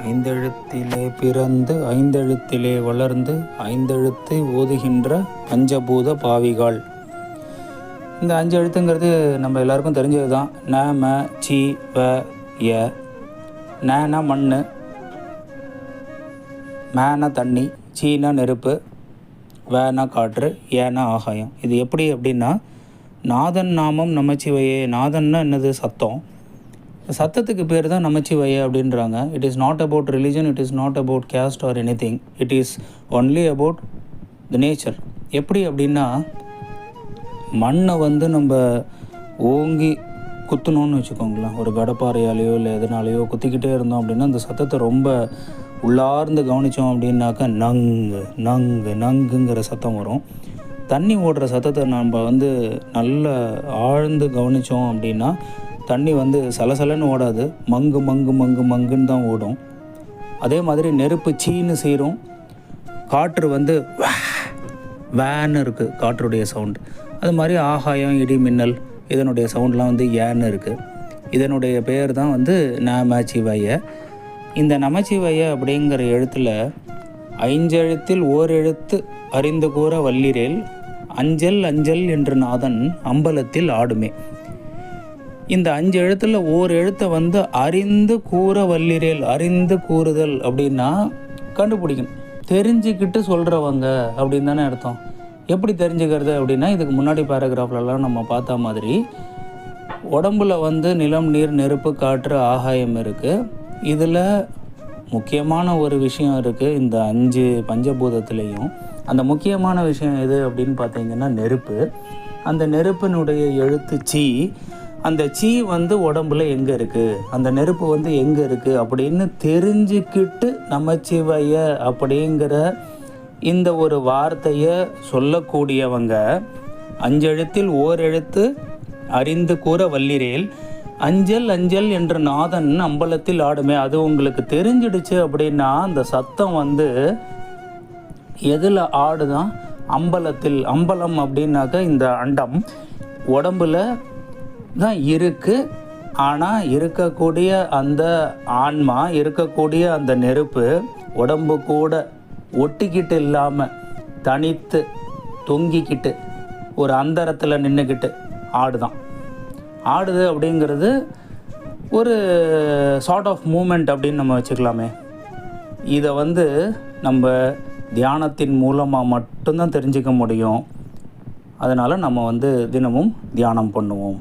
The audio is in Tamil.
ஐந்தெழுத்திலே பிறந்து ஐந்தெழுத்திலே வளர்ந்து ஐந்தெழுத்தை ஓதுகின்ற பஞ்சபூத பாவிகள். இந்த 5 எழுத்துங்கிறது நம்ம எல்லாருக்கும் தெரிஞ்சது தான். ந, ம, சி, வ, ய. நனா மண், மேனா தண்ணி, சீனா நெருப்பு, வேனா காற்று, ஏனா ஆகாயம். இது எப்படி அப்படின்னா, நாதன் நாமம் நமச்சிவையே. நாதன்னா என்னது? சத்தம். சத்தத்துக்கு பேர் தான் நமச்சிவையே அப்படின்றாங்க. It is not about religion, it is not about caste or anything. It is only about the nature. எப்படி அப்படின்னா, மண்ணை நம்ம ஓங்கி குத்தணும்னு வச்சுக்கோங்களேன். ஒரு கடப்பாறையாலேயோ இல்லை எதனாலேயோ குத்திக்கிட்டே இருந்தோம் அப்படின்னா அந்த சத்தத்தை ரொம்ப உள்ளார்ந்து கவனித்தோம் அப்படின்னாக்கா நங்கு நங்கு நங்குங்கிற சத்தம் வரும். தண்ணி ஓடுற சத்தத்தை நம்ம நல்ல ஆழ்ந்து கவனித்தோம் அப்படின்னா தண்ணி சலசலன்னு ஓடாது, மங்கு மங்கு மங்கு மங்குன்னு தான் ஓடும். அதே மாதிரி நெருப்பு சீன்னு சீரும், காற்று வேன்னு இருக்குது காற்றுடைய சவுண்டு. அது மாதிரி ஆகாயம், இடி, மின்னல் இதனுடைய சவுண்ட்லாம் ஏன்னு இருக்குது. இதனுடைய பெயர் தான் நமச்சிவாய. இந்த நமச்சிவாய அப்படிங்கிற எழுத்தில் 5 எழுத்தில் ஓர் எழுத்து அறிந்து கூற வல்லிரேல் அஞ்சல் அஞ்சல் என்று நாதன் அம்பலத்தில் ஆடுமே. இந்த 5 எழுத்தில் ஓர் எழுத்தை அறிந்து கூற வல்லிரேல். அறிந்து கூறுதல் அப்படின்னா கண்டுபிடிக்கணும், தெரிஞ்சுக்கிட்டு சொல்கிறவங்க அப்படின்னு தானே அர்த்தம். எப்படி தெரிஞ்சுக்கிறது அப்படின்னா, இதுக்கு முன்னாடி பேராகிராஃப்லலாம் நம்ம பார்த்த மாதிரி உடம்புல நிலம், நீர், நெருப்பு, காற்று, ஆகாயம் இருக்குது. இதில் முக்கியமான ஒரு விஷயம் இருக்குது இந்த 5 பஞ்சபூதத்துலேயும். அந்த முக்கியமான விஷயம் எது அப்படின்னு பார்த்தீங்கன்னா நெருப்பு. அந்த நெருப்பினுடைய எழுத்து சி. அந்த சி உடம்புல எங்கே இருக்குது, அந்த நெருப்பு எங்கே இருக்குது அப்படின்னு தெரிஞ்சுக்கிட்டு நமச்சிவாய அப்படிங்கிற இந்த ஒரு வார்த்தையை சொல்லக்கூடியவங்க 5 எழுத்தில் ஓர் எழுத்து அறிந்து கூற வல்லிரேல் அஞ்சல் அஞ்சல் என்ற நாதன் அம்பலத்தில் ஆடுமே. அது உங்களுக்கு தெரிஞ்சிடுச்சு அப்படின்னா அந்த சத்தம் எதில் ஆடுதான்? அம்பலத்தில். அம்பலம் அப்படின்னாக்க இந்த அண்டம் உடம்புல தான் இருக்குது. ஆனால் இருக்கக்கூடிய அந்த ஆன்மா, இருக்கக்கூடிய அந்த நெருப்பு உடம்பு கூட ஒட்டிக்கிட்டு இல்லாமல் தனித்து தொங்கிக்கிட்டு ஒரு அந்தரத்தில் நின்றுக்கிட்டு ஆடுதான். ஆடுது அப்படிங்கிறது ஒரு சார்ட் ஆஃப் மூமெண்ட் அப்படின்னு நம்ம வச்சுக்கலாமே. இதை நம்ம தியானத்தின் மூலமாக மட்டும்தான் தெரிஞ்சிக்க முடியும். அதனால் நம்ம தினமும் தியானம் பண்ணுவோம்.